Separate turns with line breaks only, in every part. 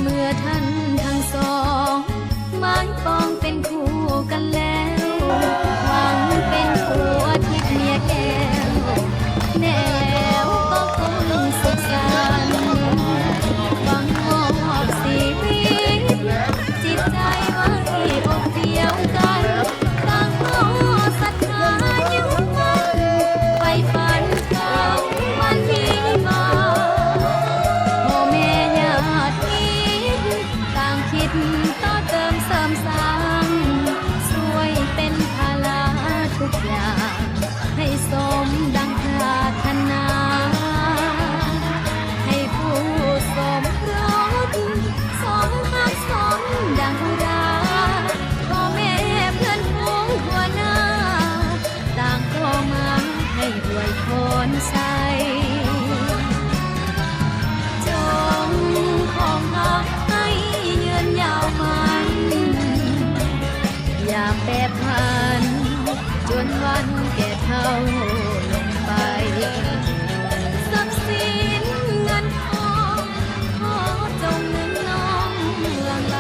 เมื่อท่านทั้งสองหมายปองเป็นคู่กันแล้วหวังเป็นผัวทิพย์เมียแก้วแน่แล้วก็คงสุขสันต์หวังมอบชีวิตจิตใจไว้อกเดียวกันตั้งขอศรัทธายึดมั่นไปฝันเขาวันนี้มาพ่อแม่ญาติมิตรต่างคิดต่อเติมเสริมสร้างช่วยเป็นภาระทุกอย่างให้สมดังปรารถนาให้ผู้สมรสสมรักสมดังราพ่อแม่เพื่อนฝูงหัวหน้าต่างก็มาให้อวยพรใส่จงคงรักให้ยืนยาวมันอย่าแปรผันจนวันแก่เฒ่าลงไปทรัพย์สินเงินทองขอจงนึกน้องหลั่งไหล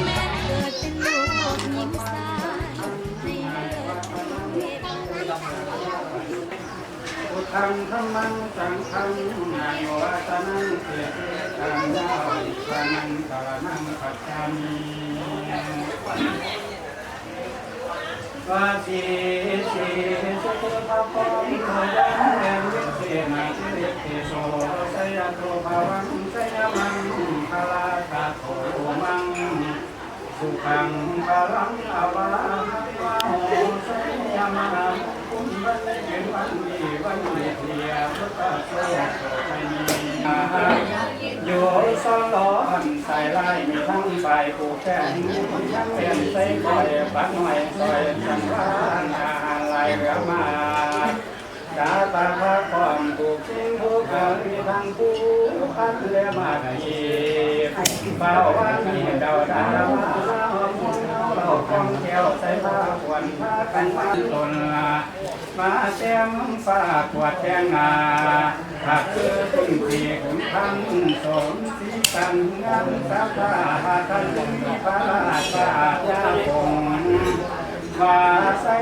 แม้เกิดเป็นลูกหญิงสายให้เลิศเฮ็ด
พุทธังธัมมังสังฆังนาโยวัตนังเทเตตังยาวิปนังกานังปัจจามิวาสีสีสุขภาพของโมยังเรวิเศนาทิเรเตโสสยโตภาวังสยมังคาลาตาโตมังสุขังพลังอวาหะโหสยมังคุณวันนี้เป็นวันดีวันเลียพุทธโสไทนีโยสลอนใส่ไล่มีทั้งฝ่ายผู้แก่ทั้งเรียนใส่คอยปักหน่อยซอยจังหวานอาหารไหลเรือมาดาตาพระความถูกทิ้งทุกข์มีทั้งผู้พัดเรือมาทีเฝ้าวันนี้เดาดาวเราคองแก้วใส่ผ้าขวัญผ้ากันมาตนมาเต็มฟ้าขวดแจงนาหากคือคุณที่คุณทั้งสมสีสันงามสัพพะทันพระราชาญาคงว่าใส่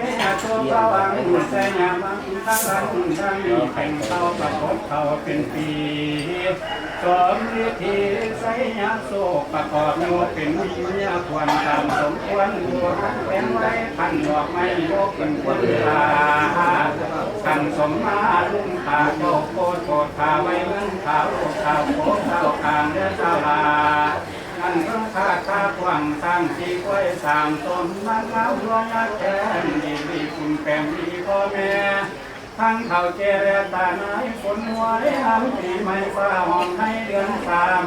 ตัวพระวังใส่ยามังทั้งรังทั้งมีเป็นเขาประกบเขาเป็นปีสมฤทธิใส่ยาโศกประกอบโยเป็นวิญญาควรตามสมควรบัวเป็นไว้ขันดอกไม้โยกเป็นควรลาขันสมมาลุงขาโยกโคตรโกดขาไว้เมืองขาวขาวโคตรขาวกลางเรือเจ้าลาอันต้องขาดขาขวางสร้างที่กล้วยสามต้นมันเอาหัวยักแก่ดีดีคุณแปมดีพ่อแม่ทั้งเขาเจริญตาหนายฝนหัวได้ทำปีไม่ฟ้าหอมให้เดือนสาม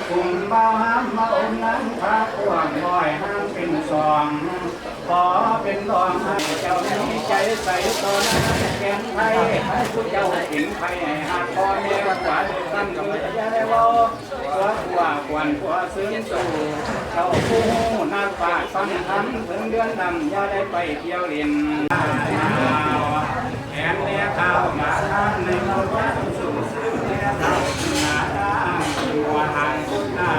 กลุ่มเบาห้ามมาอมนั้นพระกวางบ่อยห้ามเป็นสองขอเป็นรองให้เจ้ามีใจใส่ตนแกงไทยให้ผู้เจ้าเห็นไทยให้หากพ่อแม่กว่าเด็กสั้นกับยาได้บ่ตัวกวนตัวซึ้งสู่เจ้าผู้นักปราชญ์ฟังธรรมถึงเดือนดำอย่าได้ไปเที่ยวเรียนแขนเลี้ยข้าวหมาท่านในโลกว่าสู่ซึ่งเลี้ยข้าวหมาท่านตัวหางสุดนา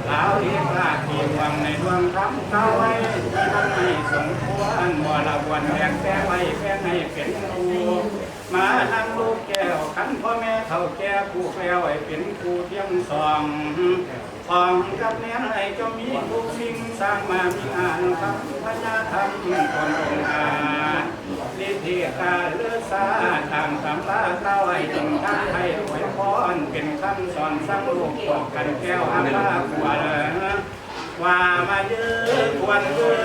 แล้วเรียกราที่หวังในดวงทำเขาไว้ที่มันไม่สมควรบ่ละวันแบกแก้ไว้แค่ให้เป็นรูมานั่งลูกแก้วขันพ่อแม่เท่าแก่ผู้แก้วให้เป็นผู้เที่ยงสองของกับเนี้ยให้เจ้ามีทุกสิ่งสร้างมามีงานทำพญาธรรมคนองค์อาลิธิกาเลือสาตามตำราเล่าให้ถึงท่านให้หวยพรเป็นคำสอนสร้างลูกตกกันแก้วอาลาขวัญว่ามาเยอะควรเยอะ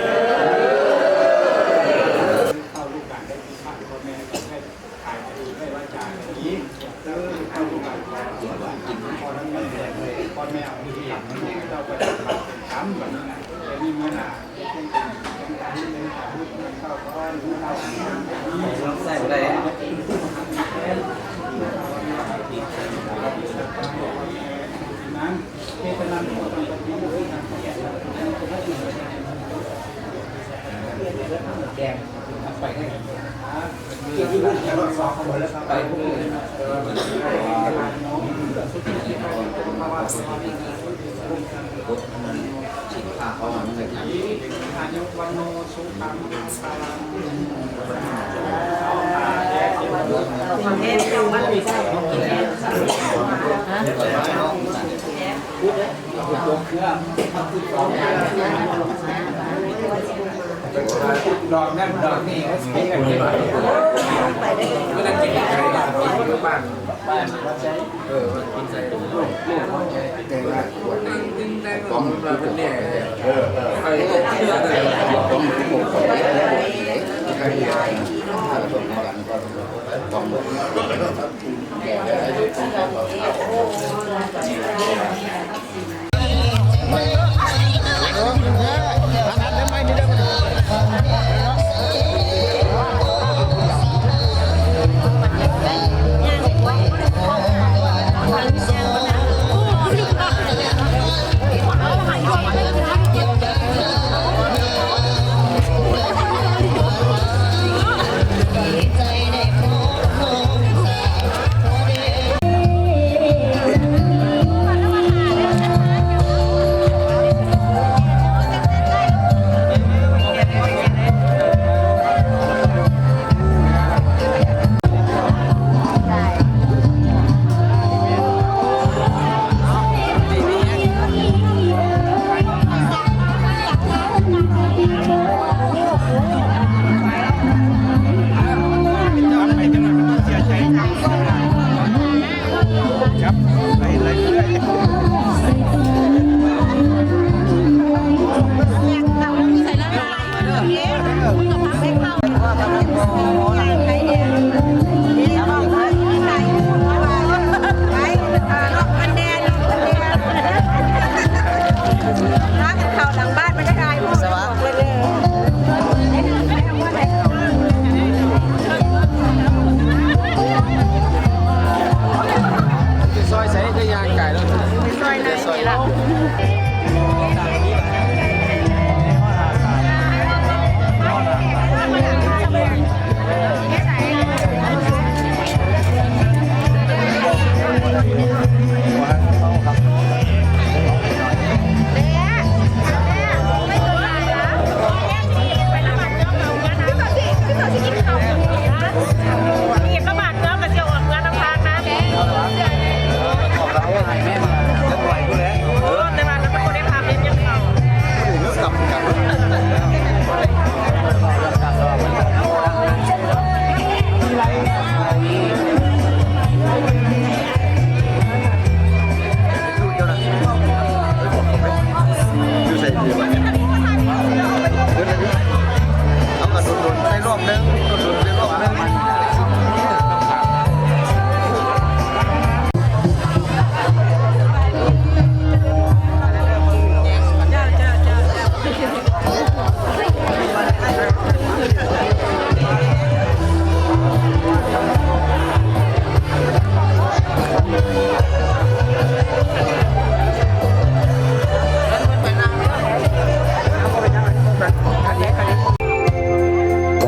เข้าลูกกันได้ที่บ้านพ่อแม่ให้ขายไปให้ว่าจ่ายอย่างนี้เข้าลูกกันพ่อทั้งแม่พ่อแม่เอาที่หลังนี้เราไปทำแบบนี้นะแต่นี่มันอ่ะ
ใส่อะไร
นั้นเทศนาที่เราทำแบบนี้ด้วยนะ
แกง
ไปได้ที่พูดแค่ว่าสองคนแล้วครับไปพวกนี้ สุขิติภาวะสุขิติ
พุทธมันชิดผ้าเขามันไม่ใช่
อายุวันโนสุขังพลัง ดอกนั่นดอกนี่ใช้กันที่บ้านไม่ได้กินใครบ้านบ้านใช้กินใส่ปอมเราเป็นเนี่ยใครก็เชื่อได้ปอมที่หมดใครถ้าส่งกันก็ปอมแก่อายุ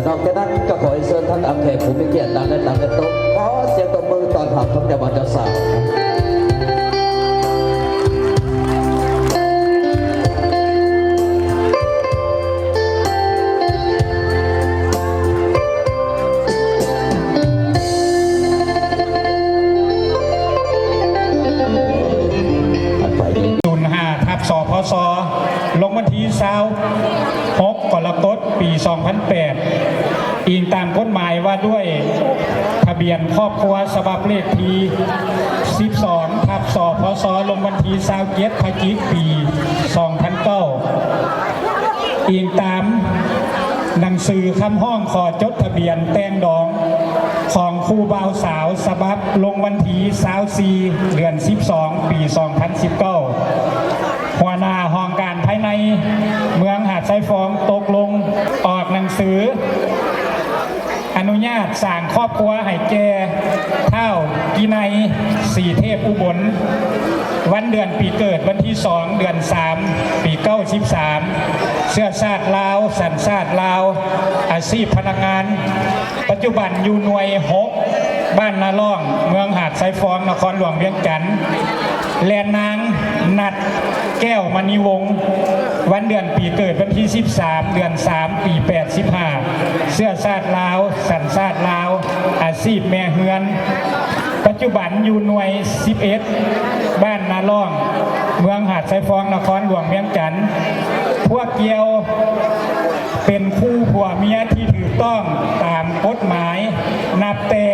นอกจากนั้นก็ขอเชิญท่านอัครผู้มีเกียรติต่างและต่างกันโต๊ะขอเสียงตบมือตอนขับทั้งจังหวัดเจ้าสาว
สพสลงวันที่26 กรกฎาคม ปี 2008 อิงตามกฎหมายว่าด้วยทะเบียนครอบครัวฉบับเลขที่12 สพสลงวันที่27 พฤศจิกายน ปี 2009 อิงตามหนังสือคำห้องขอจดทะเบียนแต่งดองของคู่บ่าวสาวฉบับลงวันที่24 เดือน 12 ปี 2019 หัวหน้าห้องการภายในเมืองหาดทรายฟองตกลงออกหนังสืออนุญาตสร้างครอบครัวให้แก่เท่ากินัยสีเทพอุบลวันเดือนปีเกิดวันที่2 เดือน 3 ปี93เชื้อชาติลาวสัญชาติลาวอาชีพพนักงานปัจจุบันอยู่หน่วย6
บ้านนาล่องเมืองหาดไซฟองนครหลวงเวียงจันทร์แลนนางนัดแก้วมณีวงศ์วันเดือนปีเกิดวันที่13 เดือน 3 ปี 85เสื้อชาติลาวสัญชาติลาวอาชีพแม่เฮือนปัจจุบันอยู่หน่วย11บ้านนาล่องเมืองหาดไซฟองนครหลวงเวียงจันทร์พวกเกียวเป็นคู่ผัวเมียที่ถูกต้องตามกฎหมายนับแต่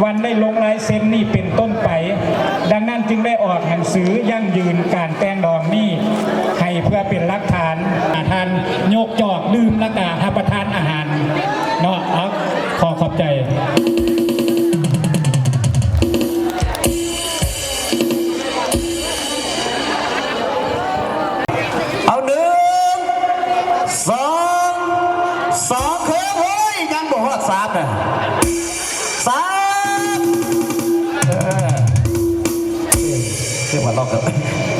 วันได้ลงลายเซ็นนี่เป็นต้นไปดังนั้นจึงได้ออกหนังสือยั่งยืนการแต่งดองนี่ให้เพื่อเป็นหลักฐานทานโยกจอกดื่มและการับประทานอาหารเนาะขอขอบใจ
เอาสองเคยเฮ้ยยังบอกว่า3นะเรียกว่าลอกกัน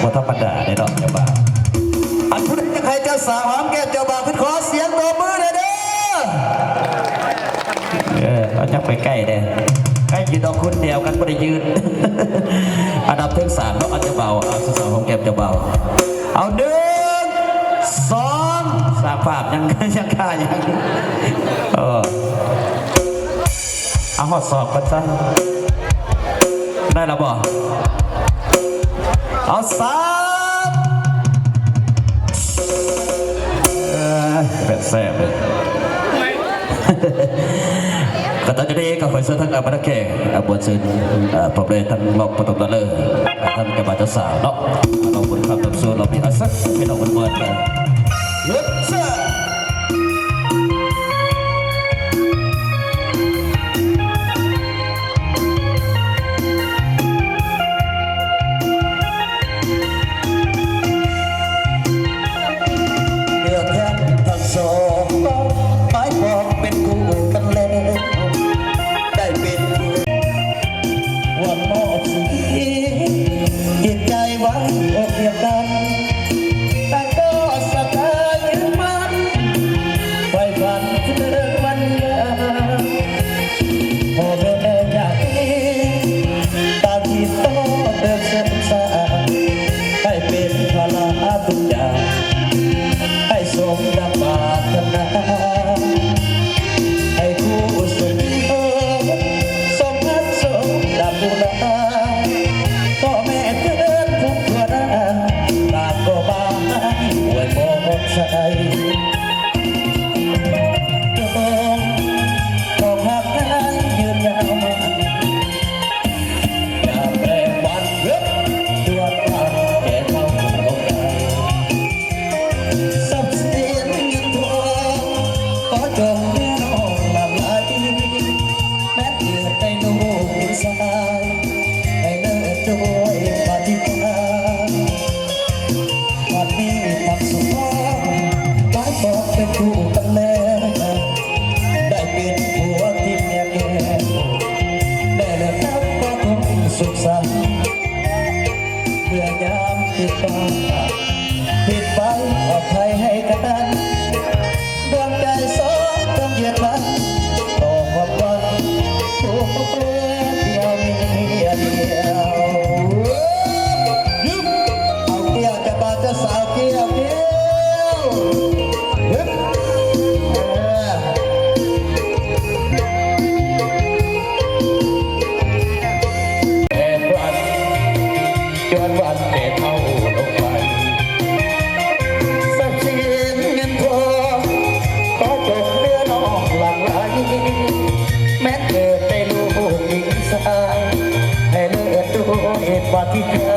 ว่าธรรมดาได้ดอกเจ้าบ่าวอันผู้ใดจะใครจะสาวหอมแก้มเจ้าบ่าวขึ้นขอเสียงตัวมือเด้อเราจะไปใกล้เด้ใกล้ยืนดอกคุณเดียวกันไม่ได้ยืนอันดับที่3เนาะเจ้าบ่าวเอาสาวหอมแก้มเจ้าบ่าวเอา1 2 3ภาพยังค่ายังเอาหอดสอบกันซะได้แล้วบ่เอา3แบบแซ่บเลยก็ตอนนี้ก็คอยเสื้อทั้งอาบน้ำแข็งบนเสื้อปรับเลยทั้งลอกประตูเลยท่านกบฏสาวเนาะเราบนคำตัดส่วนเรามีอาศัยไม่ต้องบนเลยเลือกเสื้อผิดไปอภัยให้กันดวงใจสองต้องเหยียดมันต่อความหวังโอ้เดียวมีเดียวเอาเกี่ยวจะบาดจะสาวเกี่ยวว่าที่เธอ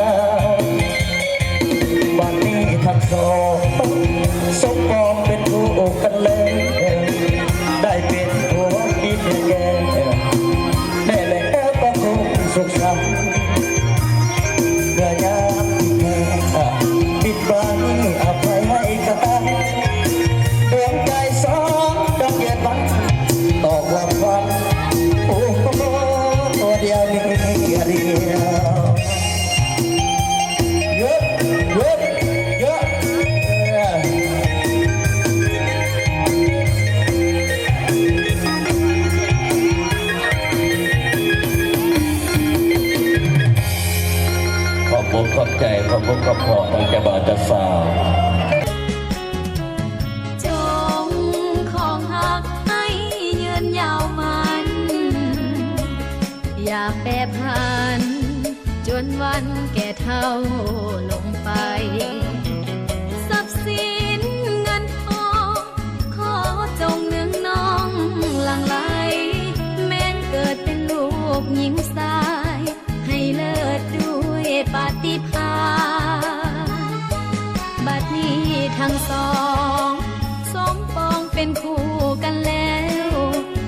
วันนี้ทั้งสองสมปองเป็นคู่กันเลยได้เป็นผัวกินแก่แม่แล้วก็คงสุขสันต์เมื่อยามที่เธอปิดบังอภัยให้กันดวงใจสองต้องเหยียดมันต่อความฝันโอ้ตัวเดียวนี้เดียว ใจของพวกครอบครัวตั้งแต่บ่าวจะสาว
จงของหักให้ยืนยาวมัน อย่าแปรผันจนวันแก่เท่าลงไปทรัพย์สินเงินทองขอจงเนืองน้องหลั่งไหลแม้นเกิดเป็นลูกหญิงสายให้เลิศด้วยปาฏิภาณบัดนี้ทั้งสองสมปองเป็นคู่กันแล้ว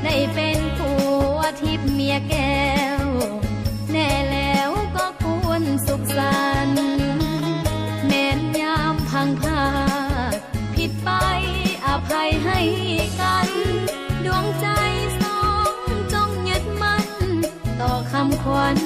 ได้เป็นผัวทิพย์เมียแก้วแน่แล้วก็ควรสุขสันต์แม้นยามพังพาดผิดไปอภัยให้กันดวงใจสองจงยึดมั่นต่อคำขวัญ